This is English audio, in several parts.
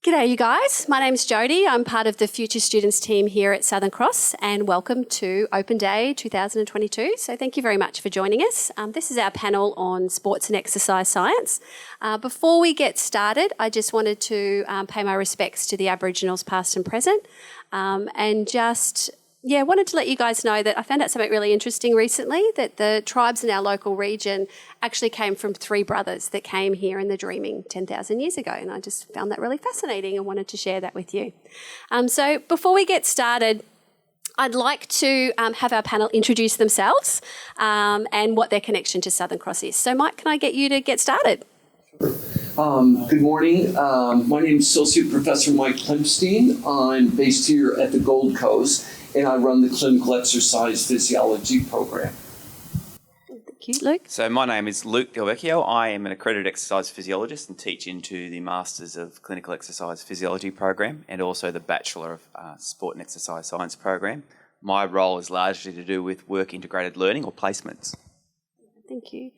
G'day you guys, my name's Jodie. I'm part of the Future Students team here at Southern Cross and welcome to Open Day 2022. So thank you very much for joining us. This is our panel on sports and exercise science. Before we get started, I just wanted to pay my respects to the Aboriginals past and present wanted to let you guys know that I found out something really interesting recently, that the tribes in our local region actually came from three brothers that came here in the Dreaming 10,000 years ago, and I just found that really fascinating and wanted to share that with you. So before we get started, I'd like to have our panel introduce themselves and what their connection to Southern Cross is. So Mike, can I get you to get started? Good morning. My name is Associate Professor Mike Klimstein. I'm based here at the Gold Coast, and I run the Clinical Exercise Physiology program. Thank you, Luke. So my name is Luke Delvecchio. I am an accredited exercise physiologist and teach into the Masters of Clinical Exercise Physiology program and also the Bachelor of Sport and Exercise Science program. My role is largely to do with work integrated learning or placements. Thank you.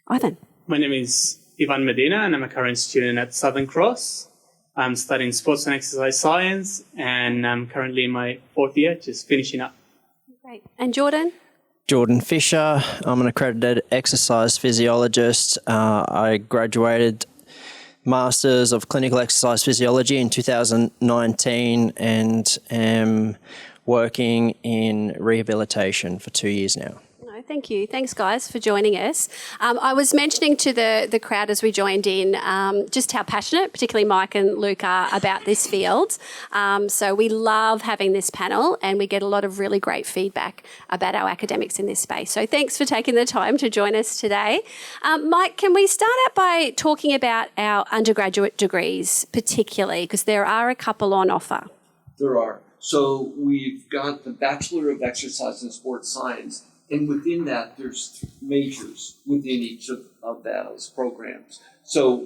Ivan. My name is Ivan Medina and I'm a current student at Southern Cross. I'm studying sports and exercise science and I'm currently in my fourth year, just finishing up. Great. And Jordan? Jordan Fisher. I'm an accredited exercise physiologist. I graduated Masters of Clinical Exercise Physiology in 2019 and am working in rehabilitation for 2 years now. Thank you. Thanks, guys, for joining us. I was mentioning to the crowd as we joined in just how passionate, particularly Mike and Luke, are about this field. So we love having this panel and we get a lot of really great feedback about our academics in this space. So thanks for taking the time to join us today. Mike, can we start out by talking about our undergraduate degrees particularly, because there are a couple on offer? There are. So we've got the Bachelor of Exercise and Sports Science, and within that, there's majors within each of those programs. So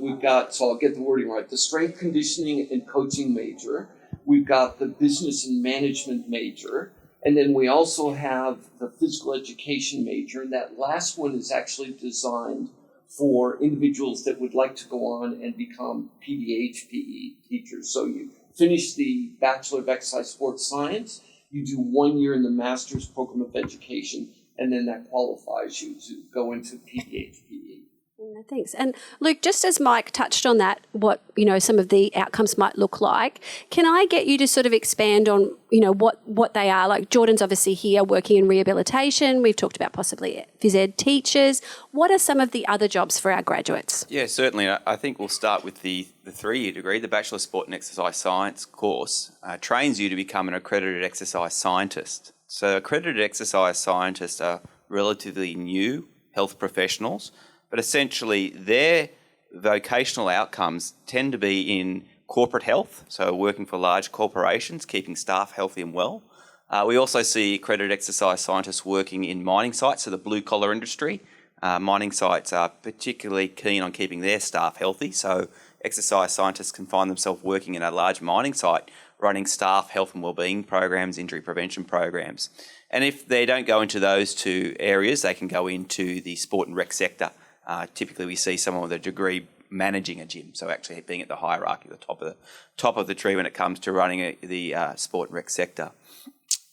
I'll get the wording right, the Strength Conditioning and Coaching major, we've got the Business and Management major, and then we also have the Physical Education major, and that last one is actually designed for individuals that would like to go on and become PE teachers. So you finish the Bachelor of Exercise Sports Science, you do 1 year in the Master's Program of Education, and then that qualifies you to go into PE. Thanks. And Luke, just as Mike touched on that, what, some of the outcomes might look like, can I get you to sort of expand on, what they are? Like Jordan's obviously here working in rehabilitation. We've talked about possibly phys ed teachers. What are some of the other jobs for our graduates? Yeah, certainly. I think we'll start with the 3-year degree. The Bachelor of Sport and Exercise Science course trains you to become an accredited exercise scientist. So accredited exercise scientists are relatively new health professionals, but essentially their vocational outcomes tend to be in corporate health, so working for large corporations, keeping staff healthy and well. We also see accredited exercise scientists working in mining sites, so the blue-collar industry. Mining sites are particularly keen on keeping their staff healthy, so exercise scientists can find themselves working in a large mining site, running staff health and wellbeing programs, injury prevention programs. And if they don't go into those two areas, they can go into the sport and rec sector. Typically, we see someone with a degree managing a gym, so actually being at the hierarchy, the top of the tree when it comes to running the sport and rec sector.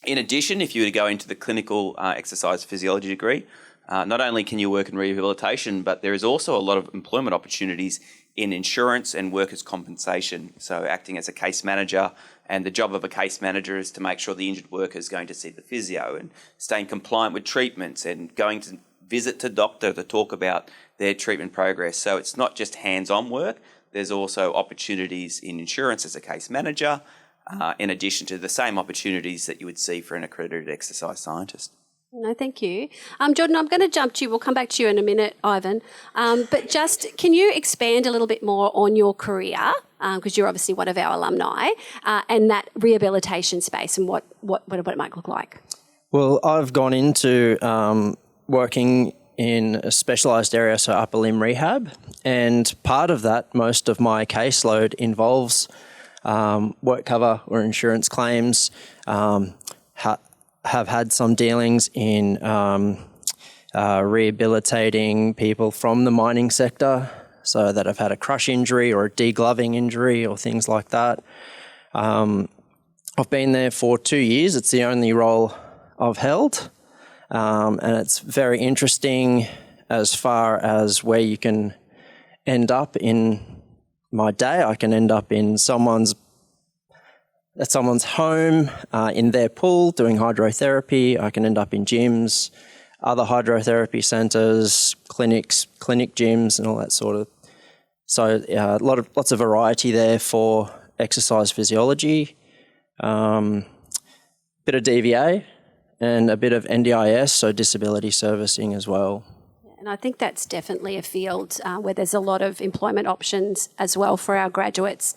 In addition, if you were to go into the clinical exercise physiology degree, not only can you work in rehabilitation, but there is also a lot of employment opportunities in insurance and workers' compensation. So acting as a case manager, and the job of a case manager is to make sure the injured worker is going to see the physio and staying compliant with treatments and going to visit to doctor to talk about their treatment progress. So it's not just hands-on work, there's also opportunities in insurance as a case manager, in addition to the same opportunities that you would see for an accredited exercise scientist. No, thank you. Jordan, I'm going to jump to you. We'll come back to you in a minute, Ivan. But just, can you expand a little bit more on your career, because you're obviously one of our alumni, and that rehabilitation space and what it might look like? Well, I've gone into working in a specialised area, so upper limb rehab, and part of that, most of my caseload involves work cover or insurance claims, have had some dealings in rehabilitating people from the mining sector, so that have had a crush injury or a degloving injury or things like that. I've been there for 2 years. It's the only role I've held, and it's very interesting as far as where you can end up in my day. I can end up in someone's home, in their pool doing hydrotherapy. I can end up in gyms, other hydrotherapy centres, clinic gyms, and all that sort of. So lots of variety there for exercise physiology. Bit of DVA and a bit of NDIS, so disability servicing as well. And I think that's definitely a field where there's a lot of employment options as well for our graduates,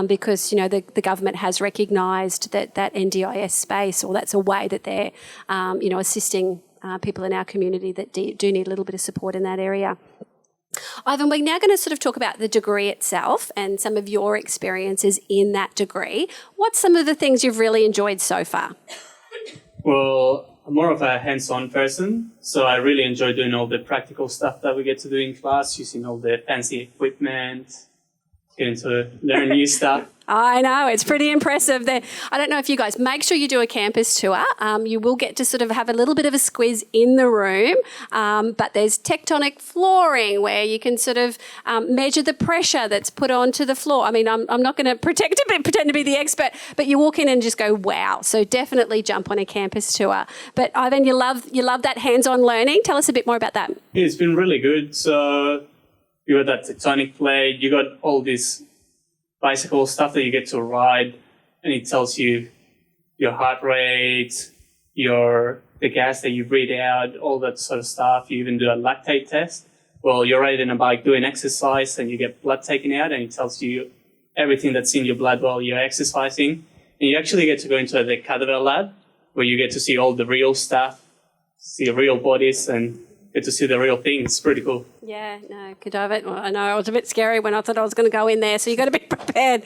because, the government has recognised that NDIS space, or that's a way that they're, assisting people in our community that do need a little bit of support in that area. Ivan, we're now going to sort of talk about the degree itself and some of your experiences in that degree. What's some of the things you've really enjoyed so far? Well, I'm more of a hands-on person, so I really enjoy doing all the practical stuff that we get to do in class, using all the fancy equipment, getting to learn new stuff. I know, it's pretty impressive. I don't know if you guys, make sure you do a campus tour. You will get to sort of have a little bit of a squiz in the room, but there's tectonic flooring where you can sort of measure the pressure that's put onto the floor. I mean, I'm not going to pretend to be the expert, but you walk in and just go, wow. So definitely jump on a campus tour. But Ivan, you love that hands-on learning. Tell us a bit more about that. Yeah, it's been really good. So you got that tectonic plate, you got all this bicycle stuff that you get to ride, and it tells you your heart rate, the gas that you breathe out, all that sort of stuff. You even do a lactate test. Well, you're riding a bike doing exercise and you get blood taken out, and it tells you everything that's in your blood while you're exercising. And you actually get to go into the cadaver lab where you get to see all the real stuff, see real bodies, and get to see the real thing. It's pretty cool. Yeah, no, cadaver. Well, I know it was a bit scary when I thought I was going to go in there, so you got to be prepared.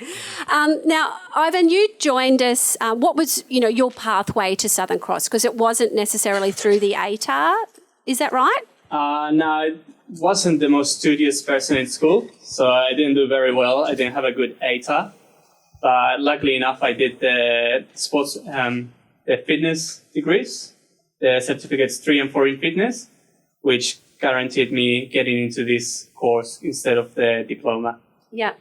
Now, Ivan, you joined us. What was your pathway to Southern Cross? Because it wasn't necessarily through the ATAR. Is that right? No, I wasn't the most studious person in school, so I didn't do very well. I didn't have a good ATAR. But luckily enough, I did the sports, the fitness degrees, the certificates 3 and 4 in fitness, which guaranteed me getting into this course instead of the diploma. Yeah.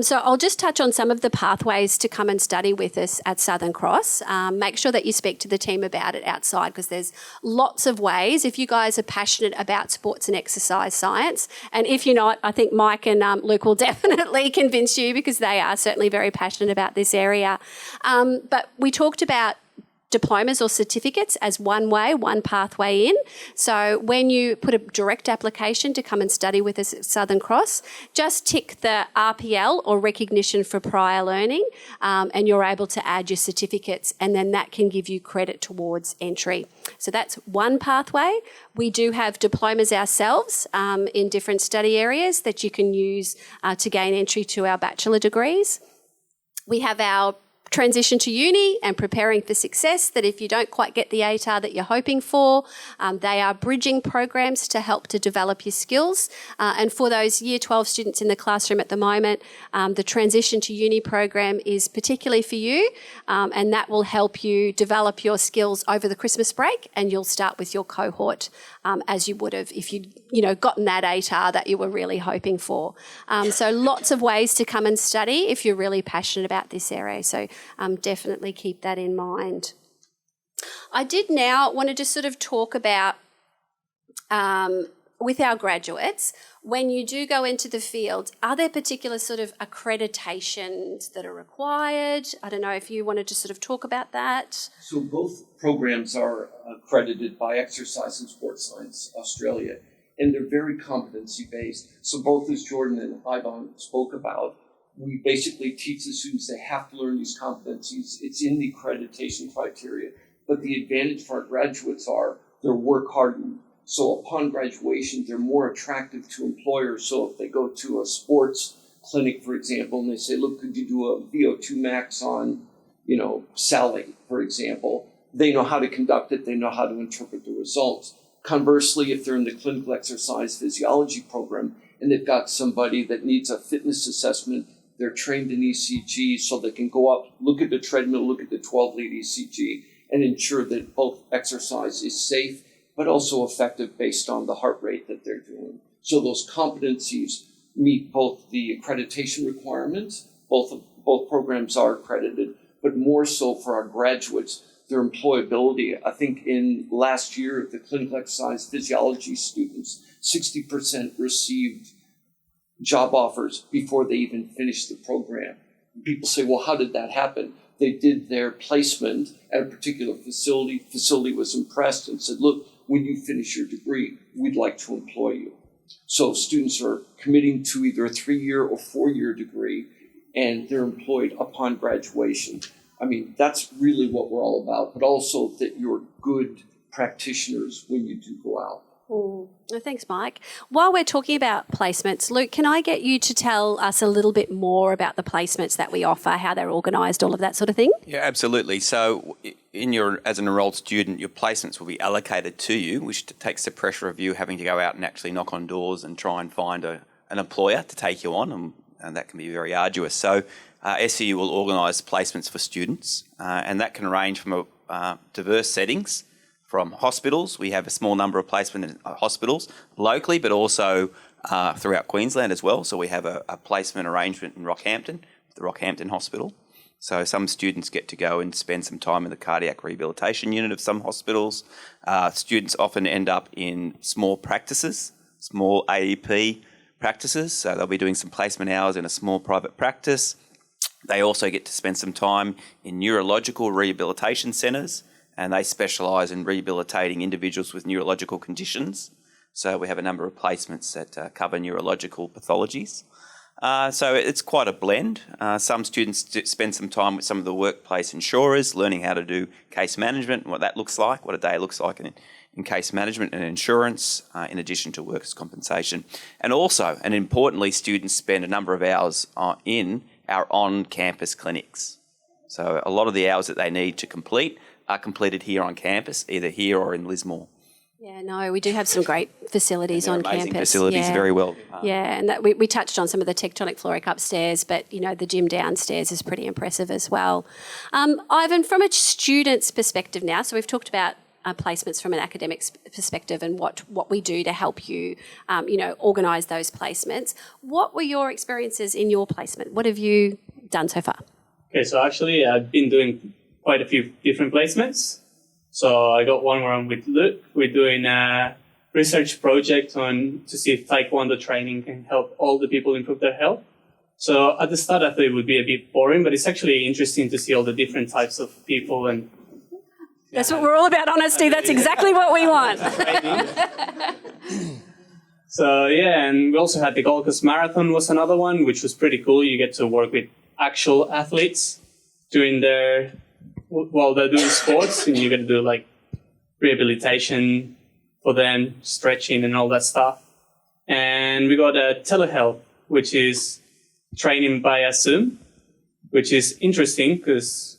So I'll just touch on some of the pathways to come and study with us at Southern Cross. Make sure that you speak to the team about it outside, because there's lots of ways. If you guys are passionate about sports and exercise science, and if you're not, I think Mike and Luke will definitely convince you, because they are certainly very passionate about this area. But we talked about diplomas or certificates as one pathway in. So when you put a direct application to come and study with us at Southern Cross, just tick the RPL or recognition for prior learning, and you're able to add your certificates, and then that can give you credit towards entry. So that's one pathway. We do have diplomas ourselves in different study areas that you can use to gain entry to our bachelor degrees. We have our transition to uni and preparing for success, that if you don't quite get the ATAR that you're hoping for, they are bridging programs to help to develop your skills. And for those Year 12 students in the classroom at the moment, the transition to uni program is particularly for you, and that will help you develop your skills over the Christmas break, and you'll start with your cohort as you would have if you'd gotten that ATAR that you were really hoping for. So lots of ways to come and study if you're really passionate about this area. So definitely keep that in mind. I did now want to just sort of talk about with our graduates, when you do go into the field, are there particular sort of accreditations that are required? I don't know if you wanted to sort of talk about that. So both programs are accredited by Exercise and Sports Science Australia, and they're very competency-based. So both, as Jordan and Ivan spoke about, we basically teach the students they have to learn these competencies. It's in the accreditation criteria. But the advantage for our graduates are they're work hardened. So upon graduation, they're more attractive to employers. So if they go to a sports clinic, for example, and they say, look, could you do a VO2 max on, Sally, for example, they know how to conduct it. They know how to interpret the results. Conversely, if they're in the clinical exercise physiology program, and they've got somebody that needs a fitness assessment. They're trained in ECG, so they can go up, look at the treadmill, look at the 12-lead ECG, and ensure that both exercise is safe, but also effective based on the heart rate that they're doing. So those competencies meet both the accreditation requirements, both programs are accredited, but more so for our graduates, their employability. I think in last year, the clinical exercise physiology students, 60% received job offers before they even finished the program. People say, well, how did that happen? They did their placement at a particular facility. Facility was impressed and said, look, when you finish your degree, we'd like to employ you. So students are committing to either a 3-year or 4-year degree, and they're employed upon graduation. I mean, that's really what we're all about, but also that you're good practitioners when you do go out. Oh, thanks, Mike. While we're talking about placements, Luke, can I get you to tell us a little bit more about the placements that we offer, how they're organised, all of that sort of thing? Yeah, absolutely. So as an enrolled student, your placements will be allocated to you, which takes the pressure of you having to go out and actually knock on doors and try and find an employer to take you on, and that can be very arduous. So SCU will organise placements for students, and that can range from diverse settings, from hospitals. We have a small number of placement in hospitals locally, but also throughout Queensland as well. So we have a placement arrangement in Rockhampton, the Rockhampton Hospital. So some students get to go and spend some time in the cardiac rehabilitation unit of some hospitals. Students often end up in small practices, small AEP practices. So they'll be doing some placement hours in a small private practice. They also get to spend some time in neurological rehabilitation centres, and they specialise in rehabilitating individuals with neurological conditions. So we have a number of placements that cover neurological pathologies. So it's quite a blend. Some students spend some time with some of the workplace insurers, learning how to do case management and what that looks like, what a day looks like in case management and insurance, in addition to workers' compensation. And also, and importantly, students spend a number of hours in our on-campus clinics. So a lot of the hours that they need to complete are completed here on campus, either here or in Lismore. Yeah, no, we do have some great facilities on Amazing campus. facilities, very well. Yeah, and that we touched on some of the tectonic flooring upstairs, but, the gym downstairs is pretty impressive as well. Ivan, from a student's perspective now, so we've talked about placements from an academic perspective and what we do to help you, organise those placements. What were your experiences in your placement? What have you done so far? Okay, so actually I've been doing quite a few different placements. So I got one where I'm with Luke. We're doing a research project to see if Taekwondo training can help all the people improve their health. So at the start I thought it would be a bit boring, but it's actually interesting to see all the different types of people. And that's what we're all about, honesty. That's exactly what we want. So yeah, and we also had the Gold Coast Marathon was another one, which was pretty cool. You get to work with actual athletes while they're doing sports, and you get to do like rehabilitation for them, stretching and all that stuff. And we got a telehealth, which is training via Zoom, which is interesting because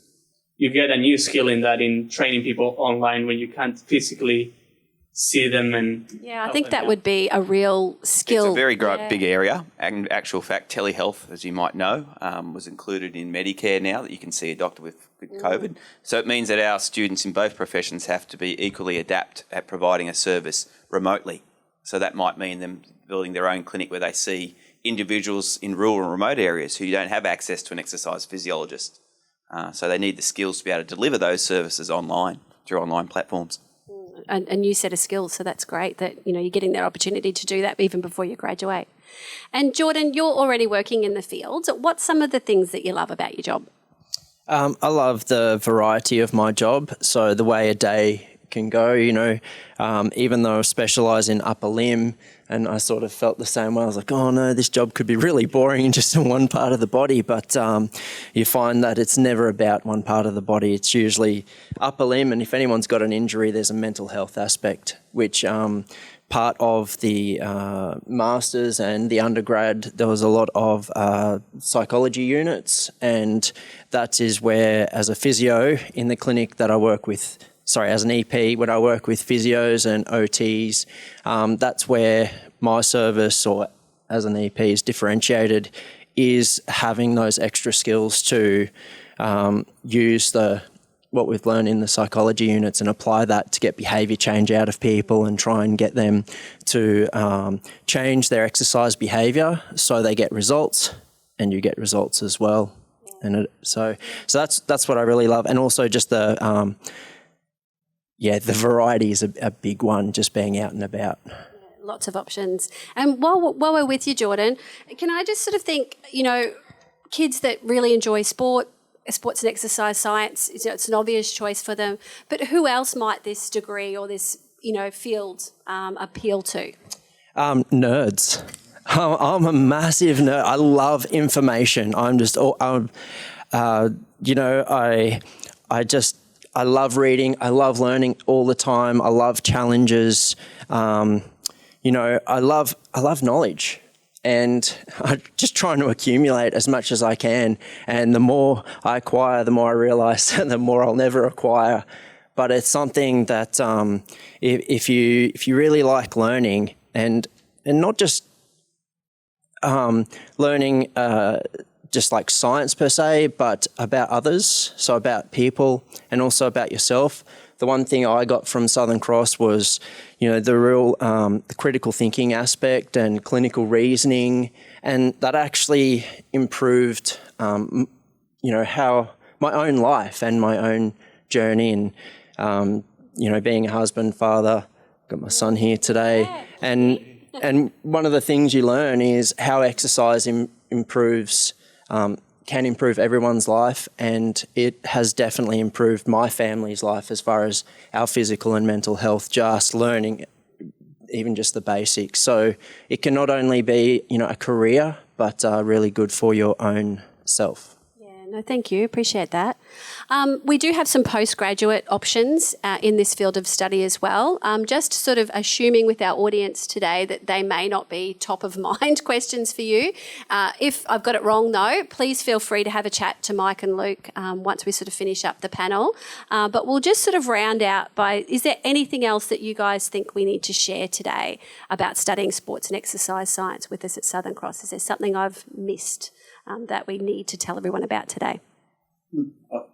you get a new skill in training people online when you can't physically see them. And yeah, I think that would be a real skill. It's a very big area. In actual fact, telehealth, as you might know, was included in Medicare now, that you can see a doctor with COVID. So it means that our students in both professions have to be equally adept at providing a service remotely. So that might mean them building their own clinic where they see individuals in rural and remote areas who don't have access to an exercise physiologist. So they need the skills to be able to deliver those services online through online platforms. A new set of skills, so that's great that you're getting that opportunity to do that even before you graduate. And Jordan, you're already working in the field. What's some of the things that you love about your job? I love the variety of my job. So the way a day can go, even though I specialise in upper limb, and I sort of felt the same way. I was like, oh no, this job could be really boring just in one part of the body. But you find that it's never about one part of the body. It's usually upper limb. And if anyone's got an injury, there's a mental health aspect, which part of the masters and the undergrad, there was a lot of psychology units. And that is where, as a physio in the clinic that I work with, as an EP, when I work with physios and OTs, that's where my service or as an EP is differentiated is having those extra skills to use what we've learned in the psychology units and apply that to get behaviour change out of people and try and get them to change their exercise behaviour so they get results and you get results as well. And so that's what I really love. And also just the variety is a big one, just being out and about. Lots of options. And while we're with you, Jordan, can I just sort of think, kids that really enjoy sports and exercise science, it's an obvious choice for them. But who else might this degree or this, field appeal to? Nerds. I'm a massive nerd. I love information. I love reading. I love learning all the time. I love challenges. I love knowledge. And I'm just trying to accumulate as much as I can. And the more I acquire, the more I realise the more I'll never acquire. But it's something that if you really like learning and not just learning just like science per se, but about others, so about people and also about yourself. The one thing I got from Southern Cross was, the real the critical thinking aspect and clinical reasoning, and that actually improved, how my own life and my own journey, and being a husband, father, got my son here today, and one of the things you learn is how exercise can improve everyone's life, and it has definitely improved my family's life as far as our physical and mental health, just learning even just the basics. So it can not only be, a career, but really good for your own self. No, thank you. Appreciate that. We do have some postgraduate options in this field of study as well. Just sort of assuming with our audience today that they may not be top of mind questions for you. If I've got it wrong, though, please feel free to have a chat to Mike and Luke once we sort of finish up the panel. But we'll just sort of round out by, is there anything else that you guys think we need to share today about studying sports and exercise science with us at Southern Cross? Is there something I've missed that we need to tell everyone about today?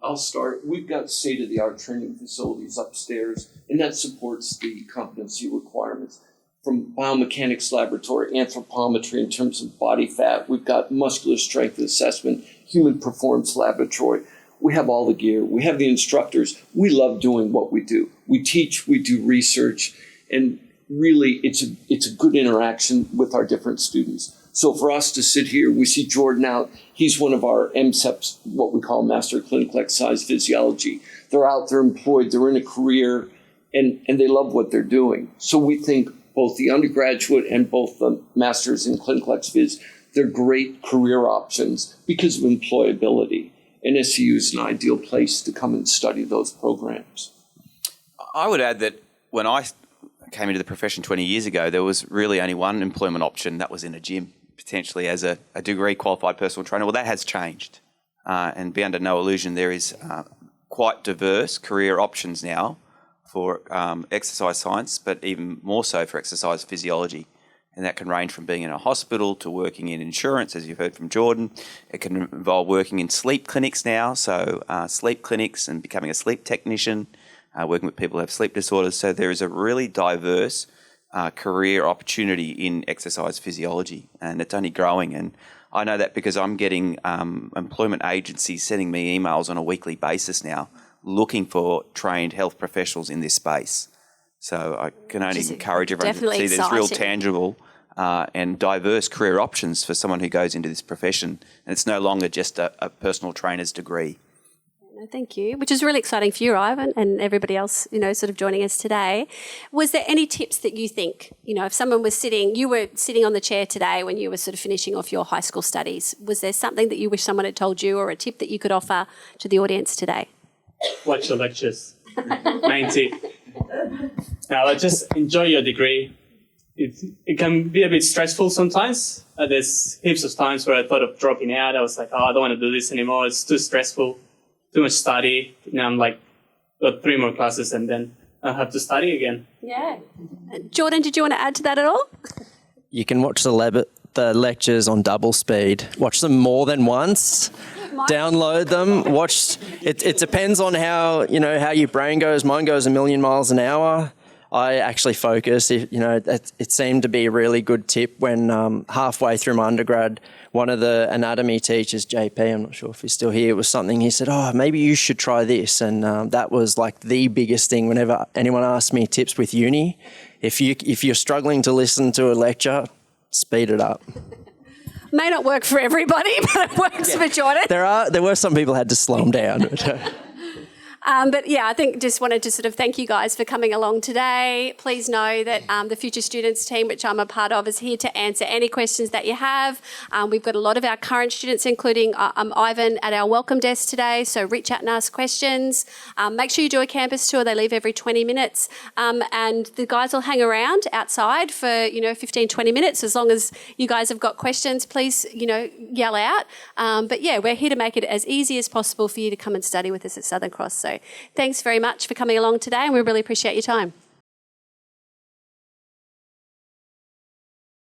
I'll start. We've got state-of-the-art training facilities upstairs, and that supports the competency requirements. From biomechanics laboratory, anthropometry in terms of body fat, we've got muscular strength assessment, human performance laboratory. We have all the gear. We have the instructors. We love doing what we do. We teach, we do research, and really it's a good interaction with our different students. So for us to sit here, we see Jordan out. He's one of our MCEPs, what we call Master of Clinical Exercise Physiology. They're out, they're employed, they're in a career, and they love what they're doing. So we think both the undergraduate and both the Masters in Clinical Exercise Phys, they're great career options because of employability. And SCU is an ideal place to come and study those programs. I would add that when I came into the profession 20 years ago, there was really only one employment option, that was in a gym, potentially as a degree qualified personal trainer. Well, that has changed. And be under no illusion, there is quite diverse career options now for exercise science, but even more so for exercise physiology. And that can range from being in a hospital to working in insurance, as you've heard from Jordan. It can involve working in sleep clinics now, so sleep clinics and becoming a sleep technician, working with people who have sleep disorders. So there is a really diverse career opportunity in exercise physiology, and it's only growing. And I know that because I'm getting employment agencies sending me emails on a weekly basis now looking for trained health professionals in this space. So I can only encourage everyone to see there's real tangible and diverse career options for someone who goes into this profession. And it's no longer just a personal trainer's degree. No, thank you, which is really exciting for you, Ivan, and everybody else, sort of joining us today. Was there any tips that you think, if someone was you were sitting on the chair today when you were sort of finishing off your high school studies, was there something that you wish someone had told you or a tip that you could offer to the audience today? Watch your lectures. Main tip. Now, just enjoy your degree. It can be a bit stressful sometimes. There's heaps of times where I thought of dropping out. I was like, I don't want to do this anymore. It's too stressful, too much study. Now I'm like, got 3 more classes and then I have to study again. Yeah. Jordan, did you want to add to that at all? You can watch the the lectures on double speed. Watch them more than once. Download them. Watch. It depends on how your brain goes. Mine goes 1,000,000 miles an hour. I actually focus. It seemed to be a really good tip when halfway through my undergrad, one of the anatomy teachers, JP, I'm not sure if he's still here, it was something he said, oh, maybe you should try this. And that was like the biggest thing whenever anyone asks me tips with uni. If you're struggling to listen to a lecture, speed it up. May not work for everybody, but it works for Jordan. There were some people who had to slow them down. But yeah, I think just wanted to sort of thank you guys for coming along today. Please know that the Future Students team, which I'm a part of, is here to answer any questions that you have. We've got a lot of our current students, including Ivan, at our welcome desk today. So reach out and ask questions. Make sure you do a campus tour. They leave every 20 minutes. And the guys will hang around outside for, 15, 20 minutes. As long as you guys have got questions, please, yell out. But yeah, we're here to make it as easy as possible for you to come and study with us at Southern Cross. So thanks very much for coming along today, and we really appreciate your time.